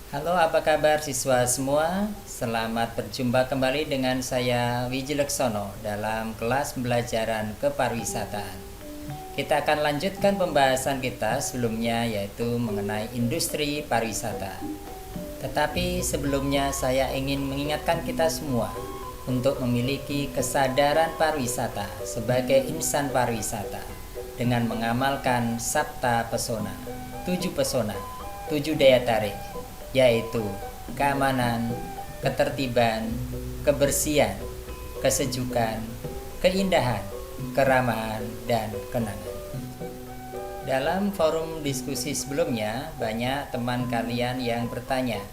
Halo, apa kabar siswa semua? Selamat berjumpa kembali dengan saya Wiji Leksono dalam kelas pembelajaran kepariwisataan. Kita akan lanjutkan pembahasan kita sebelumnya yaitu mengenai industri pariwisata. Tetapi sebelumnya saya ingin mengingatkan kita semua untuk memiliki kesadaran pariwisata sebagai insan pariwisata dengan mengamalkan sabta pesona, 7 pesona, 7 daya tarik, yaitu keamanan, ketertiban, kebersihan, kesejukan, keindahan, keramahan, dan kenangan. Dalam forum diskusi sebelumnya, banyak teman kalian yang bertanya,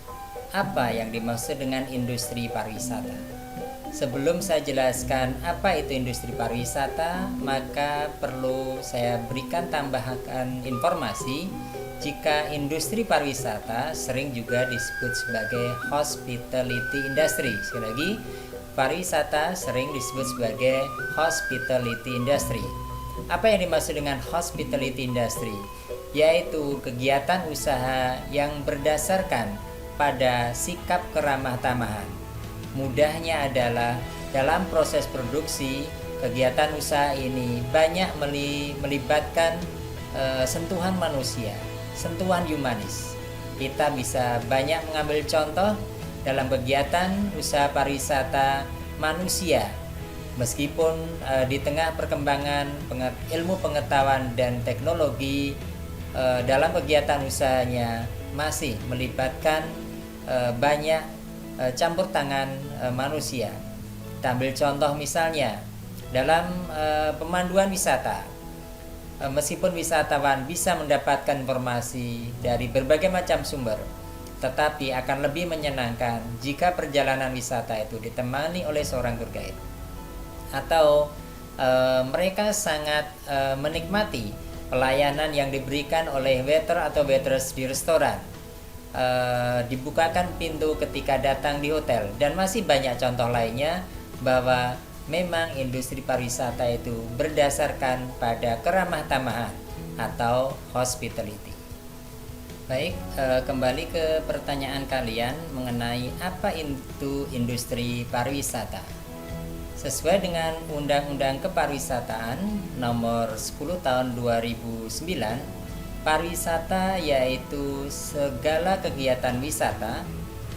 apa yang dimaksud dengan industri pariwisata? Sebelum saya jelaskan apa itu industri pariwisata, maka perlu saya berikan tambahan informasi jika industri pariwisata sering juga disebut sebagai hospitality industry. Sekali lagi, pariwisata sering disebut sebagai hospitality industry. Apa yang dimaksud dengan hospitality industry? Yaitu kegiatan usaha yang berdasarkan pada sikap keramah tamahan. Mudahnya adalah dalam proses produksi, kegiatan usaha ini banyak melibatkan sentuhan manusia, sentuhan humanis. Kita bisa banyak mengambil contoh dalam kegiatan usaha pariwisata manusia. Meskipun di tengah perkembangan ilmu pengetahuan dan teknologi, dalam kegiatan usahanya masih melibatkan banyak campur tangan manusia. Kita ambil contoh misalnya dalam pemanduan wisata. Meskipun wisatawan bisa mendapatkan informasi dari berbagai macam sumber, tetapi akan lebih menyenangkan jika perjalanan wisata itu ditemani oleh seorang tour guide. Atau mereka sangat menikmati pelayanan yang diberikan oleh waiter atau waitress di restoran. Dibukakan pintu ketika datang di hotel, dan masih banyak contoh lainnya bahwa memang industri pariwisata itu berdasarkan pada keramah tamahan atau hospitality. Baik, kembali ke pertanyaan kalian mengenai apa itu industri pariwisata. Sesuai dengan Undang-Undang Kepariwisataan Nomor 10 Tahun 2009, pariwisata yaitu segala kegiatan wisata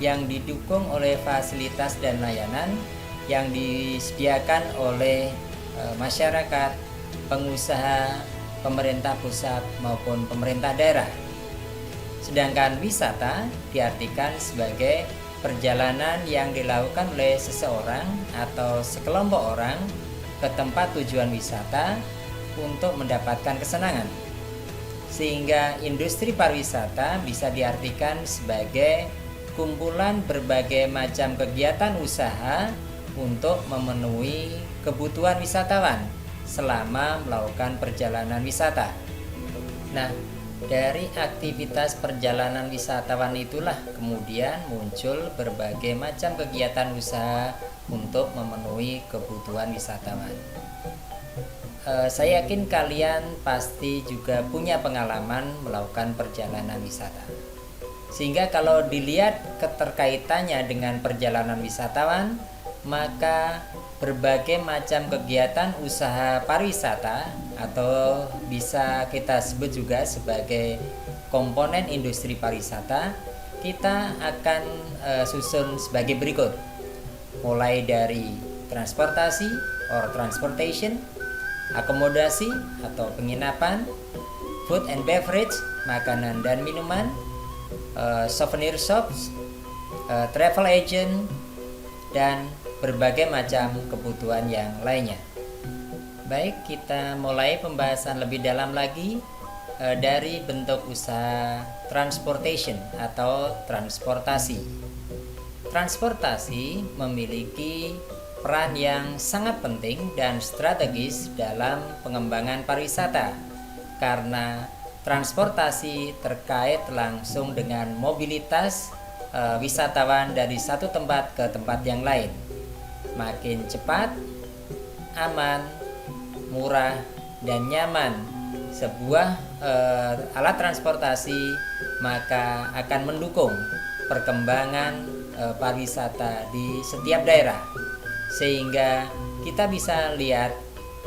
yang didukung oleh fasilitas dan layanan yang disediakan oleh masyarakat, pengusaha, pemerintah pusat maupun pemerintah daerah. Sedangkan wisata diartikan sebagai perjalanan yang dilakukan oleh seseorang atau sekelompok orang ke tempat tujuan wisata untuk mendapatkan kesenangan. Sehingga industri pariwisata bisa diartikan sebagai kumpulan berbagai macam kegiatan usaha untuk memenuhi kebutuhan wisatawan selama melakukan perjalanan wisata. Nah, dari aktivitas perjalanan wisatawan itulah kemudian muncul berbagai macam kegiatan usaha untuk memenuhi kebutuhan wisatawan. Saya yakin kalian pasti juga punya pengalaman melakukan perjalanan wisata. Sehingga kalau dilihat keterkaitannya dengan perjalanan wisatawan, maka berbagai macam kegiatan usaha pariwisata atau bisa kita sebut juga sebagai komponen industri pariwisata, kita akan susun sebagai berikut. Mulai dari transportasi or transportation, akomodasi atau penginapan, food and beverage, makanan dan minuman, souvenir shops, travel agent, dan berbagai macam kebutuhan yang lainnya. Baik, kita mulai pembahasan lebih dalam lagi dari bentuk usaha transportation atau transportasi. Transportasi memiliki peran yang sangat penting dan strategis dalam pengembangan pariwisata karena transportasi terkait langsung dengan mobilitas wisatawan dari satu tempat ke tempat yang lain. Makin cepat, aman, murah, dan nyaman sebuah alat transportasi, maka akan mendukung perkembangan pariwisata di setiap daerah, sehingga kita bisa lihat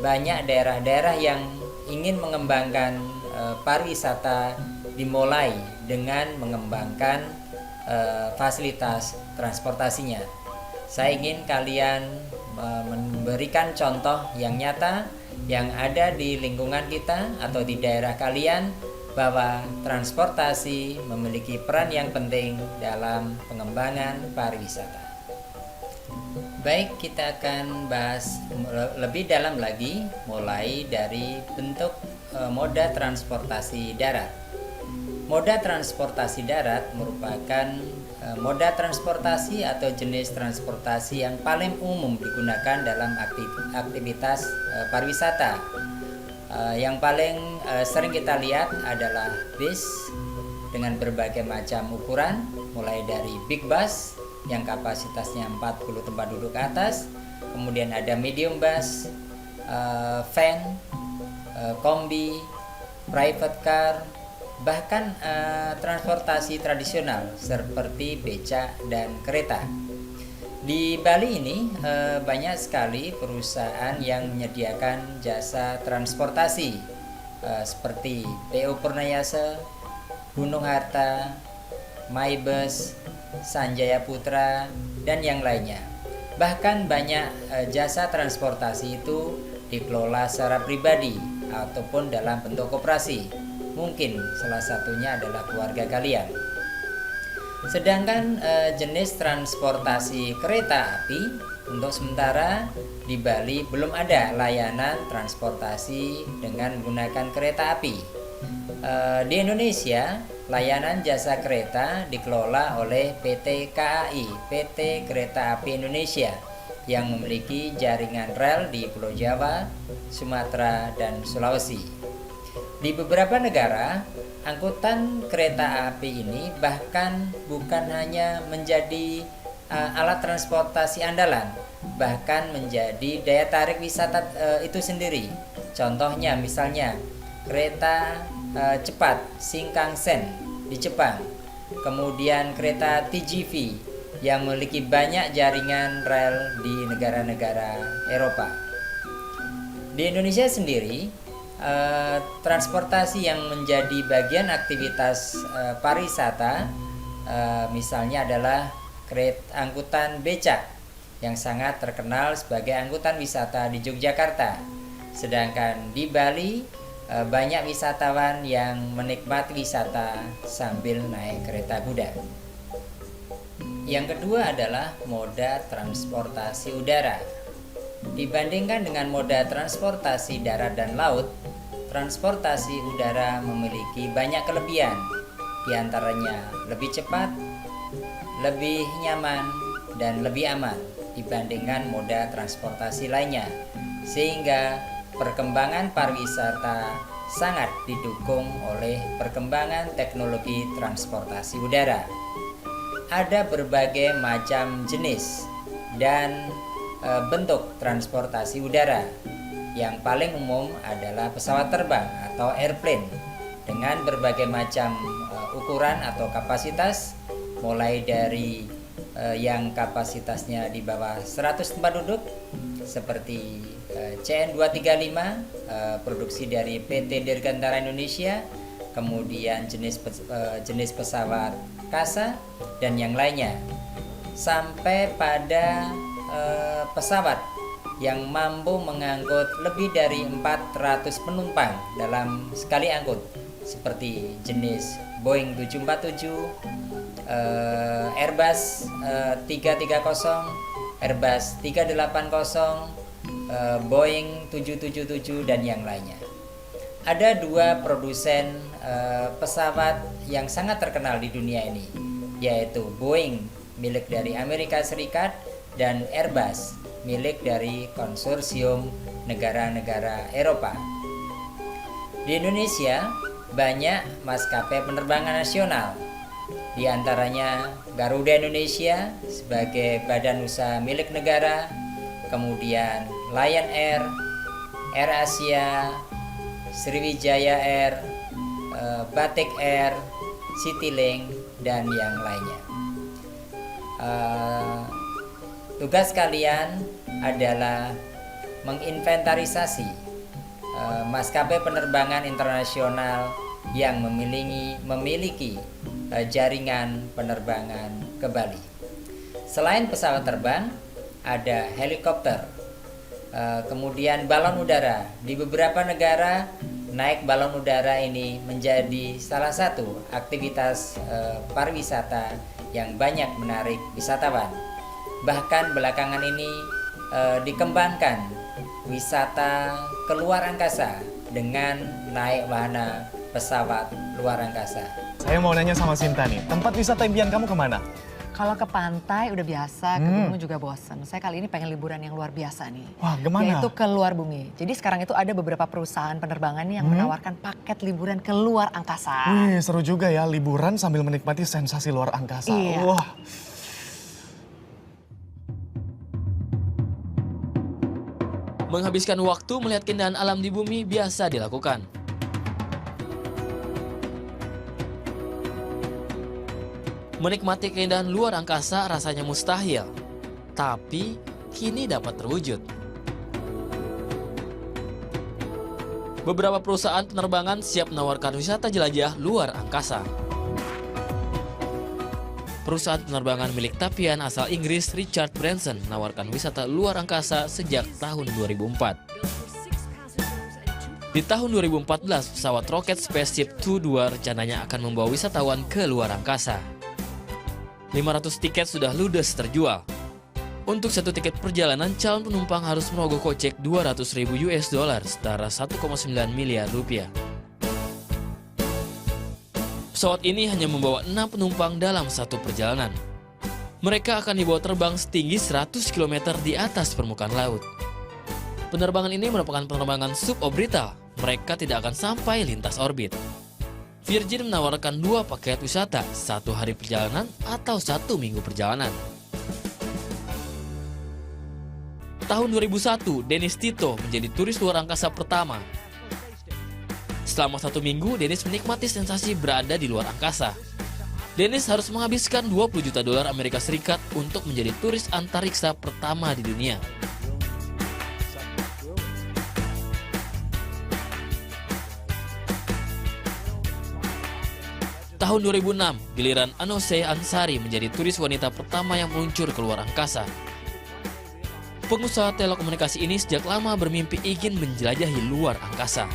banyak daerah-daerah yang ingin mengembangkan pariwisata dimulai dengan mengembangkan fasilitas transportasinya. Saya ingin kalian memberikan contoh yang nyata yang ada di lingkungan kita atau di daerah kalian, bahwa transportasi memiliki peran yang penting dalam pengembangan pariwisata. Baik, kita akan bahas lebih dalam lagi, mulai dari bentuk moda transportasi darat. Moda transportasi darat merupakan moda transportasi atau jenis transportasi yang paling umum digunakan dalam aktivitas pariwisata. Yang paling sering kita lihat adalah bis dengan berbagai macam ukuran, mulai dari big bus yang kapasitasnya 40 tempat duduk ke atas, kemudian ada medium bus, van, kombi, private car, bahkan transportasi tradisional seperti becak dan kereta. Di Bali ini banyak sekali perusahaan yang menyediakan jasa transportasi seperti PO Purnayasa, Gunung Harta, MyBus, Sanjaya Putra, dan yang lainnya. Bahkan banyak jasa transportasi itu dikelola secara pribadi ataupun dalam bentuk koperasi. Mungkin salah satunya adalah keluarga kalian. Sedangkan jenis transportasi kereta api, untuk sementara di Bali belum ada layanan transportasi dengan menggunakan kereta api. Di Indonesia, layanan jasa kereta dikelola oleh PT KAI, PT Kereta Api Indonesia, yang memiliki jaringan rel di Pulau Jawa, Sumatera, dan Sulawesi. Di beberapa negara, angkutan kereta api ini bahkan bukan hanya menjadi alat transportasi andalan, bahkan menjadi daya tarik wisata itu sendiri. Contohnya misalnya kereta cepat Shinkansen di Jepang, kemudian kereta TGV yang memiliki banyak jaringan rel di negara-negara Eropa. Di Indonesia sendiri, transportasi yang menjadi bagian aktivitas pariwisata misalnya adalah angkutan becak yang sangat terkenal sebagai angkutan wisata di Yogyakarta. Sedangkan di Bali banyak wisatawan yang menikmati wisata sambil naik kereta kuda. Yang kedua adalah moda transportasi udara. Dibandingkan dengan moda transportasi darat dan laut, transportasi udara memiliki banyak kelebihan. Di antaranya lebih cepat, lebih nyaman, dan lebih aman dibandingkan moda transportasi lainnya, sehingga perkembangan pariwisata sangat didukung oleh perkembangan teknologi transportasi udara. Ada berbagai macam jenis dan bentuk transportasi udara. Yang paling umum adalah pesawat terbang atau airplane dengan berbagai macam ukuran atau kapasitas, mulai dari yang kapasitasnya di bawah 100 tempat duduk seperti CN235 produksi dari PT Dirgantara Indonesia, kemudian jenis pesawat kasa dan yang lainnya, sampai pada pesawat yang mampu mengangkut lebih dari 400 penumpang dalam sekali angkut, seperti jenis Boeing 747, Airbus 330, Airbus 380, Boeing 777 dan yang lainnya. Ada dua produsen pesawat yang sangat terkenal di dunia ini, yaitu Boeing milik dari Amerika Serikat dan Airbus milik dari konsorsium negara-negara Eropa. Di Indonesia banyak maskapai penerbangan nasional, di antaranya Garuda Indonesia sebagai badan usaha milik negara, kemudian Lion Air, Air Asia, Sriwijaya Air, Batik Air, Citylink, dan yang lainnya. Eh, Tugas kalian adalah menginventarisasi maskapai penerbangan internasional yang memiliki jaringan penerbangan ke Bali. Selain pesawat terbang, ada helikopter, kemudian balon udara. Di beberapa negara, naik balon udara ini menjadi salah satu aktivitas pariwisata yang banyak menarik wisatawan. Bahkan belakangan ini dikembangkan wisata keluar angkasa dengan naik wahana pesawat luar angkasa. Saya mau nanya sama Sinta nih, tempat wisata impian kamu kemana? Kalau ke pantai udah biasa, ke gunung juga bosen. Saya kali ini pengen liburan yang luar biasa nih. Wah, kemana? Yaitu ke luar bumi. Jadi sekarang itu ada beberapa perusahaan penerbangan nih yang menawarkan paket liburan ke luar angkasa. Wih, seru juga ya, liburan sambil menikmati sensasi luar angkasa. Iya. Wah. Menghabiskan waktu melihat keindahan alam di bumi biasa dilakukan. Menikmati keindahan luar angkasa rasanya mustahil, tapi kini dapat terwujud. Beberapa perusahaan penerbangan siap menawarkan wisata jelajah luar angkasa. Perusahaan penerbangan milik Tapian asal Inggris Richard Branson menawarkan wisata luar angkasa sejak tahun 2004. Di tahun 2014, pesawat roket Spaceship Two rencananya akan membawa wisatawan ke luar angkasa. 500 tiket sudah ludes terjual. Untuk satu tiket perjalanan, calon penumpang harus merogoh kocek 200.000 US dollar, setara 1,9 miliar rupiah. Pesawat ini hanya membawa 6 penumpang dalam satu perjalanan. Mereka akan dibawa terbang setinggi 100 km di atas permukaan laut. Penerbangan ini merupakan penerbangan suborbital. Mereka tidak akan sampai lintas orbit. Virgin menawarkan 2 paket wisata, 1 hari perjalanan atau 1 minggu perjalanan. Tahun 2001, Dennis Tito menjadi turis luar angkasa pertama. Selama 1 minggu, Dennis menikmati sensasi berada di luar angkasa. Dennis harus menghabiskan 20 juta dolar Amerika Serikat untuk menjadi turis antariksa pertama di dunia. Tahun 2006, giliran Anousheh Ansari menjadi turis wanita pertama yang meluncur ke luar angkasa. Pengusaha telekomunikasi ini sejak lama bermimpi ingin menjelajahi luar angkasa.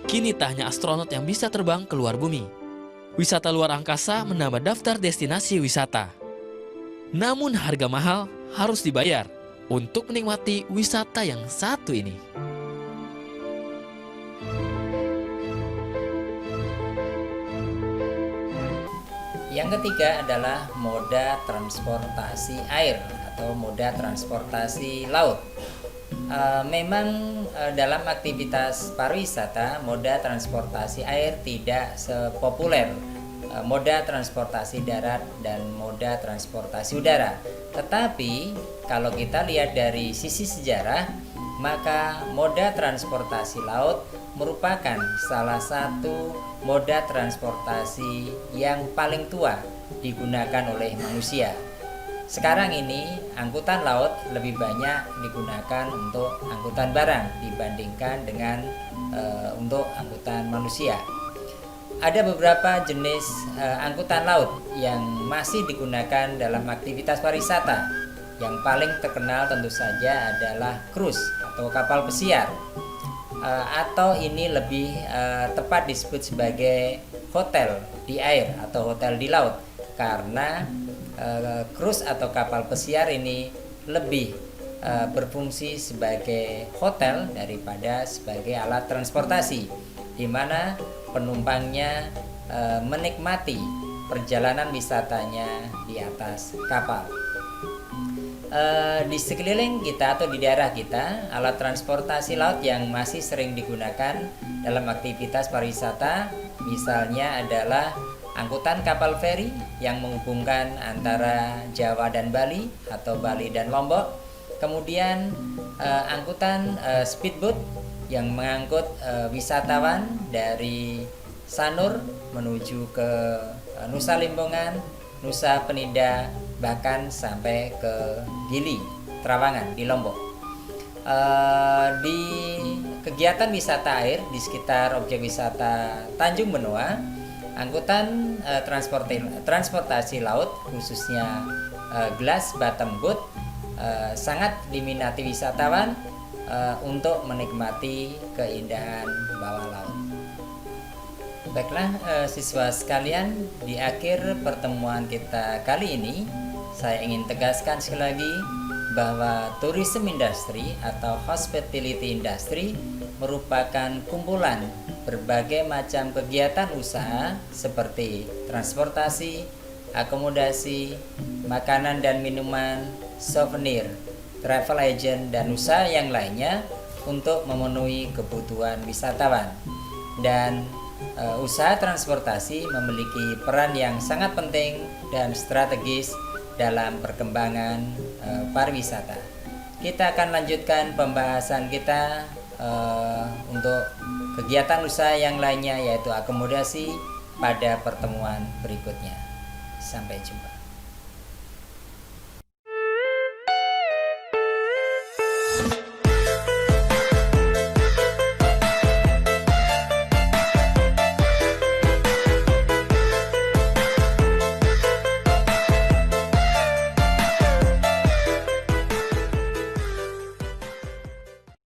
Kini tak hanya astronot yang bisa terbang ke luar bumi. Wisata luar angkasa menambah daftar destinasi wisata. Namun harga mahal harus dibayar untuk menikmati wisata yang satu ini. Yang ketiga adalah moda transportasi air atau moda transportasi laut. Memang dalam aktivitas pariwisata, moda transportasi air tidak sepopuler moda transportasi darat dan moda transportasi udara. Tetapi kalau kita lihat dari sisi sejarah, maka moda transportasi laut merupakan salah satu moda transportasi yang paling tua digunakan oleh manusia. Sekarang ini angkutan laut lebih banyak digunakan untuk angkutan barang dibandingkan dengan untuk angkutan manusia. Ada beberapa jenis angkutan laut yang masih digunakan dalam aktivitas pariwisata. Yang paling terkenal tentu saja adalah cruise atau kapal pesiar, atau ini lebih tepat disebut sebagai hotel di air atau hotel di laut, karena cruise atau kapal pesiar ini lebih berfungsi sebagai hotel daripada sebagai alat transportasi, di mana penumpangnya menikmati perjalanan wisatanya di atas kapal. Di sekeliling kita atau di daerah kita, alat transportasi laut yang masih sering digunakan dalam aktivitas pariwisata misalnya adalah angkutan kapal feri yang menghubungkan antara Jawa dan Bali atau Bali dan Lombok, kemudian angkutan speedboat yang mengangkut wisatawan dari Sanur menuju ke Nusa Lembongan, Nusa Penida, bahkan sampai ke Gili, Trawangan di Lombok. Di kegiatan wisata air di sekitar objek wisata Tanjung Benoa, angkutan transportasi laut khususnya glass bottom boat sangat diminati wisatawan untuk menikmati keindahan bawah laut. Baiklah siswa sekalian, di akhir pertemuan kita kali ini saya ingin tegaskan sekali lagi bahwa tourism industry atau hospitality industry merupakan kumpulan berbagai macam kegiatan usaha seperti transportasi, akomodasi, makanan dan minuman, souvenir, travel agent, dan usaha yang lainnya untuk memenuhi kebutuhan wisatawan. Dan usaha transportasi memiliki peran yang sangat penting dan strategis dalam perkembangan pariwisata. Kita akan lanjutkan pembahasan kita untuk kegiatan usaha yang lainnya, yaitu akomodasi, pada pertemuan berikutnya. Sampai jumpa.